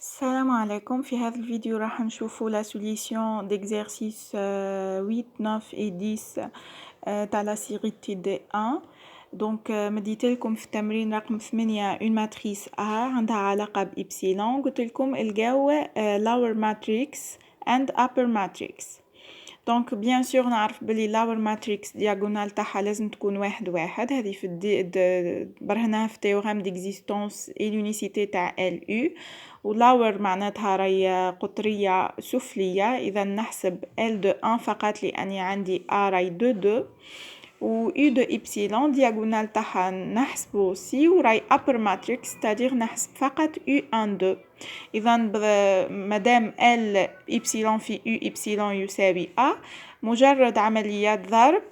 السلام عليكم. في هذا الفيديو راح نشوفوا la solution d'exercice 8, 9 et 10 تاع la série TD1. donc مديت لكم في التمرين رقم 8 une matrice A عندها علاقة بإبسيلون. قلت لكم القاو lower matrix and upper matrix. دونك بيان سور نعرف بلي لاور ماتريكس دياغونال تاعها لازم تكون واحد واحد. هذه في برهناها في تيوريم ديكزيستونس اي لونيسيتي تاع ال يو. ولاور معناتها راهي قطريه سفليه، اذا نحسب ال دو 1 فقط لاني عندي ا راهي دو و U de epsilon diagonale تاعها نحسبو سي وراي upper matrix c'est-à-dire نحسب فقط U1 2. إذا مادام L epsilon في U epsilon يساوي A، مجرد عمليات ضرب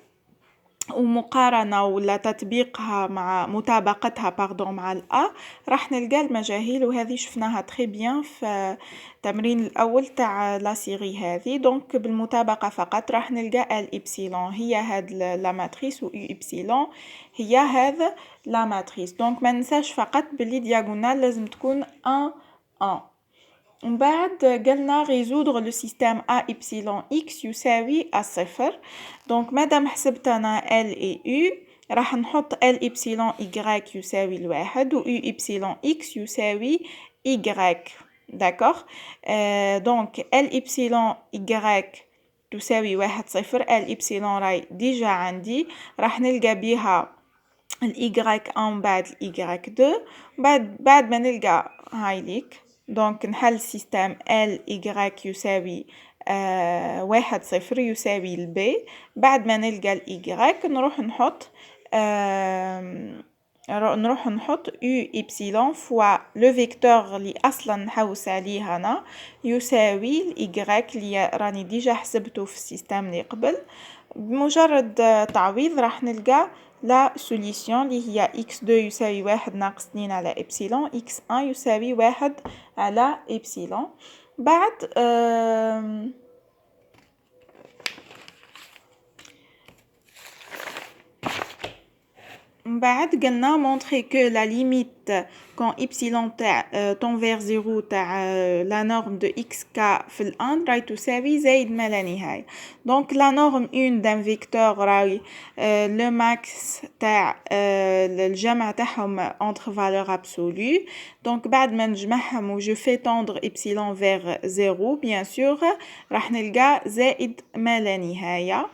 ومقارنة ولا تطبيقها مع مطابقتها مع الأ راح نلقى المجاهيل، وهذه شفناها تري بيان في التمرين الأول تاع لا سيري هذه. دونك بالمطابقة فقط راح نلقى ال إبسيلون هي هاد لا ماتريس و يو إبسيلون هي هذا لا ماتريس. دونك ما ننساش فقط بلي دياغونال لازم تكون 1 1. ومن بعد قلنا résoudre le système A epsilon x يساوي الصفر. دونك مادام حسبت أنا L et U راح نحط L epsilon y يساوي الواحد و U epsilon x يساوي y. d'accord. دونك L epsilon y تساوي واحد صفر. L epsilon راي ديجا عندي، راح نلقى بيها ال y1 بعد ال y2. بعد ما نلقى هاي ليك دونك نحل سيستم ال y يساوي واحد صفر يساوي البي. بعد ما نلقى ال y نروح نحط u epsilon فوا لو فيكتور اللي اصلا نحوس عليه هنا يساوي ال y اللي راني ديجا حسبته في السيستم اللي قبل. بمجرد تعويض راح نلقى لا سوليسيون اللي هي x2 يساوي واحد ناقص 2 على إبسيلون، x1 يساوي واحد على إبسيلون. بعد قلنا montrer que la limite quand epsilon tend vers 0 تاع la norme de xk في الان راهي تساوي زائد ما لا نهاية. donc la norme 1 d'un vecteur راهي le max تاع الجمع تاعهم entre valeur absolue. donc بعد ما نجمعهم و je fais tendre epsilon vers 0 bien sûr راح نلقى زائد ما لا نهاية.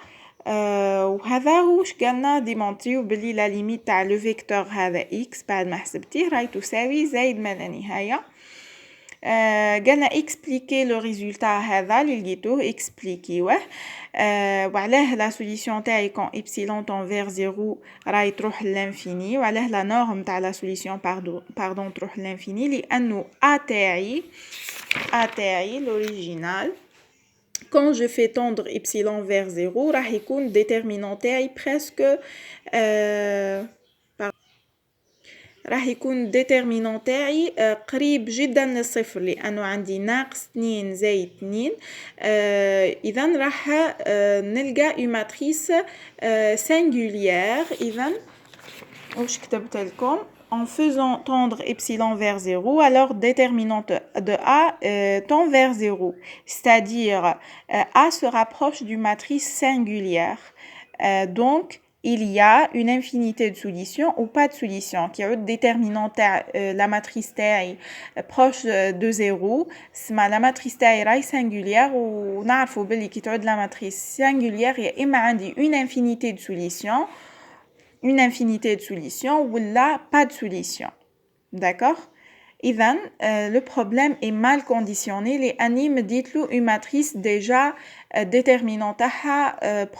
وهذا هو واش قالنا ديمونطريو بلي لا ليميت تاع لو فيكتور هذا x بعد ما حسبتيه راهي تساوي زائد ما لا نهايه. قالنا اكسبليكي لو ريزولتا هذا اللي لقيتوه اكسبليكيوه. وعلاه لا سوليسيون تاعي كون ايبسيلون طون فير زيرو راهي تروح للانفيني، وعلاه لا نورم تاع لا سوليسيون باردون تروح للانفيني لانه ا تاعي لوريجينال quand je fais tendre epsilon vers 0 راح يكون déterminant تاعي presque راح يكون déterminant تاعي قريب جدا للصفر لأنه عندي ناقص 2 زائد 2. إذن راح نلقى une matrice singulière. إذن واش كتبت لكم en faisant tendre epsilon vers 0, alors déterminant de A tend vers 0. C'est-à-dire, A se rapproche d'une matrice singulière. Donc, il y a une infinité de solutions ou pas de solutions. Qui est le déterminant la matrice taille proche de 0. La matrice taille est singulière ou نعرفوا بلي كي تعود la matrice singulière il y a une infinité de solutions. Une infinité de solutions ou là pas de solution. D'accord. Even le problème est mal conditionné. Les animes dites-le une matrice déjà déterminante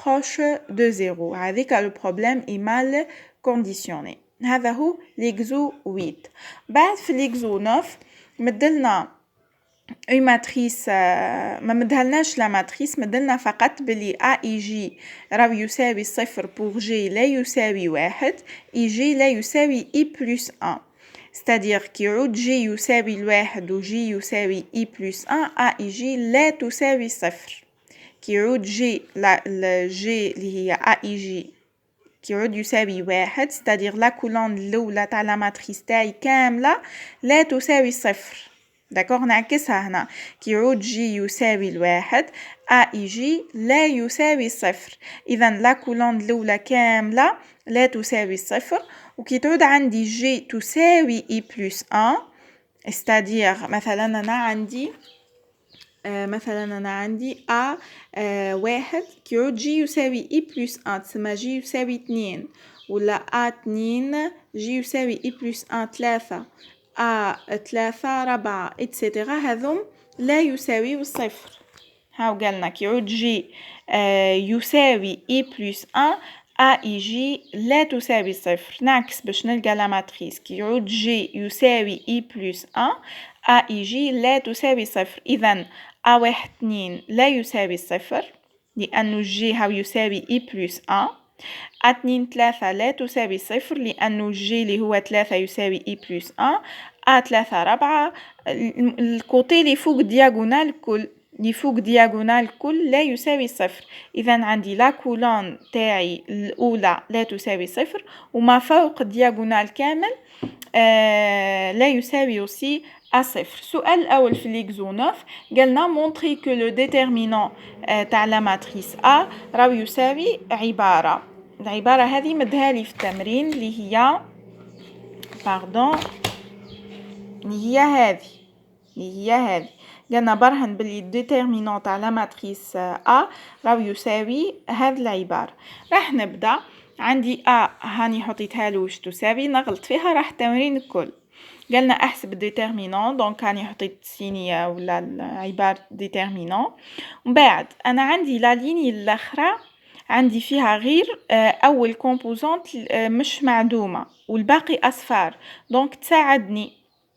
proche de 0. Avec le problème est mal conditionné. هذا هو l'exo 8. بعد في l'exo 9 مدلنا une matrice ما مدهلناش لا ماتريس، مدلنا فقط بلي A et J راهو يساوي صفر pour G لا يساوي واحد et G لا يساوي I plus 1. c'est-à-dire كي يعود G يساوي الواحد و G يساوي I plus 1 A et G لا تساوي صفر. كي يعود G G اللي هي A et G كي يعود يساوي واحد c'est-à-dire لا كولون الأولى تاع لا ماتريس تاعي كاملة لا تساوي صفر. داكوغ نعكسها هنا كي يعود جي يساوي الواحد يجي لا يساوي صفر. إذا لا كولون الأولى كاملة لا تساوي صفر، وكي تعود عندي جي تساوي إي بلس أن استادير مثلا أنا عندي واحد كي يعود جي يساوي إي بلس أن تسمى جي يساوي 2 ولا 2 جي يساوي إي بلس أن 3 3 4 إتسيتيرا هذوم لا يساوي الصفر. هاو قالنا كي يعود جي يساوي إي بلس أن يجي لا تساوي صفر. نعكس باش نلقى لا ماتريس كي يعود جي يساوي إي بلس أن يجي لا تساوي صفر. إذا واحد 2 لا يساوي صفر لأنه جي هاو يساوي إي بلس أن. 2 3 لا تساوي صفر لأنه جي اللي هو 3 يساوي إي بلس أن. 3 4 الكوتي اللي فوق دياغونال كل كل لا يساوي صفر. إذا عندي لا كولون تاعي الأولى لا تساوي صفر وما فوق دياغونال كامل لا يساوي aussi صفر. السؤال الأول في ليكزو 9 قالنا مونطري كو لو ديتيرمينون تاع لا ماتريس راهو يساوي العبارة هذه مدها لي في التمرين اللي هي اللي هي هذه قالنا برهن بلي الديتيرمينون تاع لا ماتريس راهو يساوي هذه العبارة. راح نبدا عندي هاني حطيتها له واش تساوي نغلط فيها راح التمرين الكل. قالنا احسب الديتيرمينون دونك هاني حطيت سينية ولا العبارة ديتيرمينون. ومن بعد انا عندي لا ليني الاخرى عندي فيها غير اول كومبوزونت مش معدومة والباقي اصفار دونك تساعدني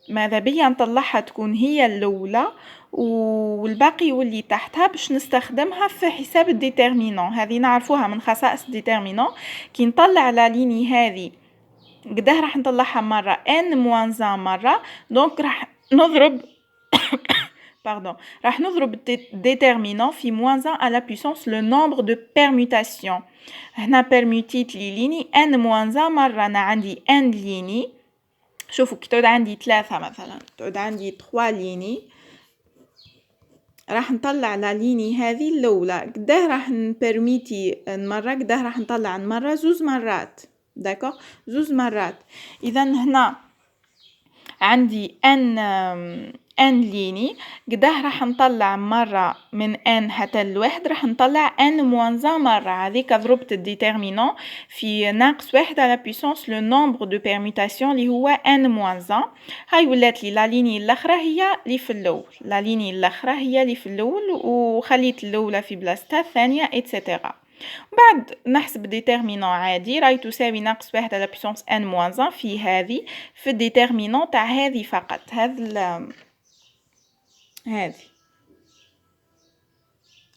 ماذا بيا نطلعها تكون هي الاولى والباقي يولي تحتها باش نستخدمها في حساب الديتيرمينون. هذه نعرفوها من خصائص الديتيرمينون. كي نطلع لا ليني هذه قداه راح نطلعها مرة n moins 1 مرة دونك راح نضرب راح نضرب déterminant في moins 1 à la puissance le nombre de permutations. هنا permutيت لي ليني n moins 1 مرة أنا عندي n ليني. شوفوا كي تعود عندي 3 مثلا تعود عندي 3 ليني راح نطلع لا ليني هذه الأولى قداه راح نبرميتي مرة قداه راح نطلع مرة زوز مرات داكوغ زوز مرات. إذا هنا عندي ان ليني قداه راح نطلع مرة من ان حتى الواحد راح نطلع ان موان 1 مرة. هذيك ضربت الديتيرمينون في ناقص واحد على بيسونس لو نومبر دو بيرميتاسيون اللي هو ان موان 1. هاي ولات لي لا ليني الاخرى هي اللي في الاول وخليت الاولى في بلاصتها الثانية اتسيتيرا. بعد نحسب ديتيرمينون عادي راهي تساوي ناقص واحد على بيسونس ان موان 1 في الديتيرمينون تاع هذه فقط هذه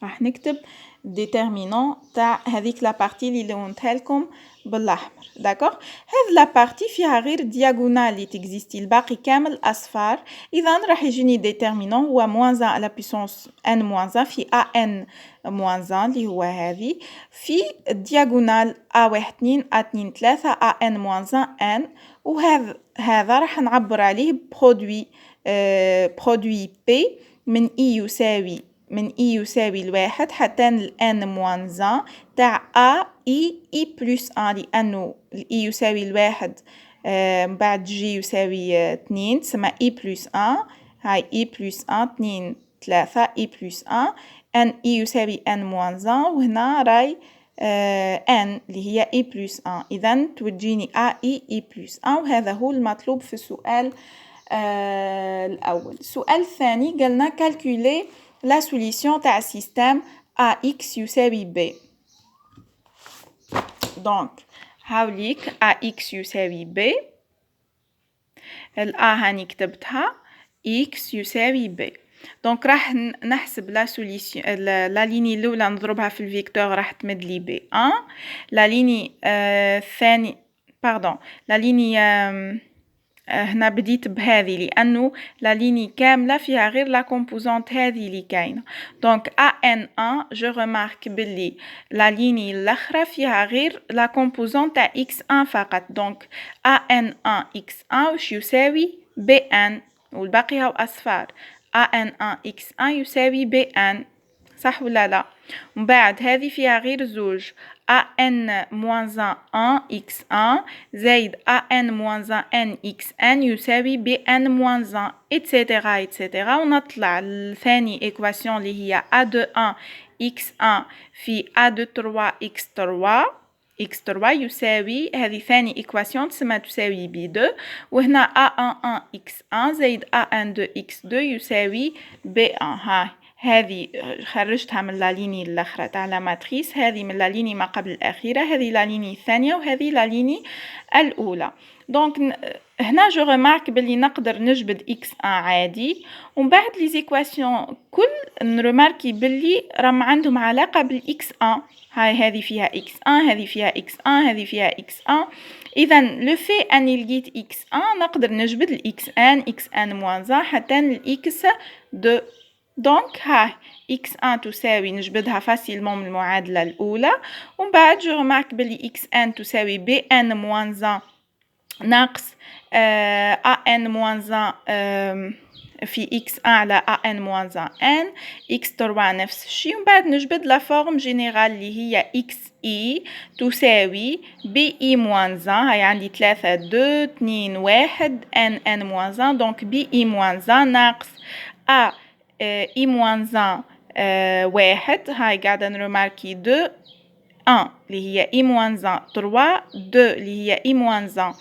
راح نكتب ديتيرمينون تاع هذيك لا بارتي اللي لونتها لكم بالاحمر داكوغ. هذه لا بارتي فيها غير دياغونال اللي تكزيستي الباقي كامل اصفار. اذا راح يجيني ديتيرمينون هو موان 1 على بيسونس ان موان 1 في ان موان 1 اللي هو هذه في الدياغونال واحد 2 2 3 ان موان 1 ان. وهذا راح نعبر عليه برودوي بي من اي يساوي الواحد حتى الان موان 1 تاع اي بلس 1 لانه الاي يساوي الواحد بعد جي يساوي 2 تسمى اي بلس 1. هاي اي بلس 1 2 3 اي بلس 1 ان اي يساوي ان موان 1 وهنا راي ان اللي هي اي بلس 1. اذا توجيني اي بلس 1 وهذا هو المطلوب في السؤال الأول. السؤال الثاني قالنا calculer la solution تاع système AX يساوي B. donc هاوليك AX يساوي B هاني كتبتها X يساوي B. donc راح نحسب لا سوليسيون لا ليني الاولى نضربها في الفيكتور راح تمد لي بي 1. لا ليني الثاني لا ليني هنا بديت بهذه لانه لا ليني كامله فيها غير لا كومبوزونت هذه اللي كاينه. دونك ان1 جو ريمارك بلي لا ليني الاخرى فيها غير لا كومبوزونت تاع x1 فقط. دونك ان1 x1 واش يساوي bn والباقي هاو أصفار AN1 X1 يساوي BN، صح ولا لا؟ ومن بعد هذه فيها غير زوج AN-1 X1 زائد AN-N XN يساوي BN-1 إتسيتيرا إتسيتيرا، ونطلع الثاني إكواسيون اللي هي A21 X1 في A23 X3 x3 يساوي، هذه ثاني إكواسيون تسمى تساوي B2، وهنا A11 X1 زائد A12 X2 يساوي B1. هاي هذه خرجتها من لا ليني الاخرى تاع لا ماتريس، هذه من لا ليني ما قبل الاخيره، هذه لا ليني الثانيه وهذه لا ليني الاولى. دونك هنا جو ريمارك بلي نقدر نجبد اكس 1 عادي، ومن بعد لي زيكواسيون كل نرماركي بلي راهم عندهم علاقه بالاكس 1. هاي هذه فيها اكس 1، هذه فيها اكس 1، هذه فيها اكس 1. اذا لو في اني لقيت اكس 1 نقدر نجبد الاكس 1 اكس 1 موان 1 حتى الاكس 2. دونك هاي x1 تساوي نجبدها فاسيلمون من المعادلة الأولى، ومن بعد جو رمارك بلي x1 تساوي bn موان 1 ناقص an موان 1 في x1 على an موان 1 n، x3 نفس الشيء، ومن بعد نجبد لا فورم جينيرال اللي هي xe تساوي bi موان 1، هاي عندي 3 2 2 1 n موان 1، دونك bi موان 1 ناقص a i moins 1 واحد، هاي قاعدة نرماركي 2 1 اللي هي i moins 1 3 2 اللي هي i moins 1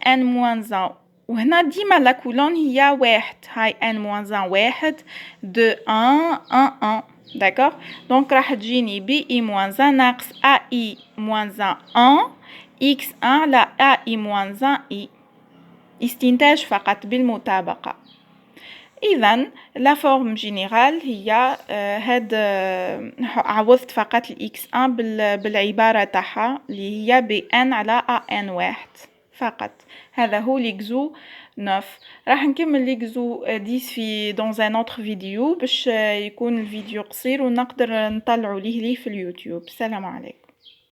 n moins 1، وهنا ديما لا كولون هي واحد، هاي n moins 1 واحد 2 1 1 1. داكوغ، دونك راح تجيني b i moins 1 ناقص a i moins 1 x 1 على a i moins 1 i، استنتاج فقط بالمطابقة. إذا لا فورم جينيرال هي هاد عوضت فقط الإكس 1 بالعبارة تاعها اللي هي بي ان على ان واحد فقط. هذا هو ليكزو 9. راح نكمل ليكزو 10 في دون ان اوتر فيديو باش يكون الفيديو قصير ونقدر نطلعو ليه في اليوتيوب. السلام عليكم.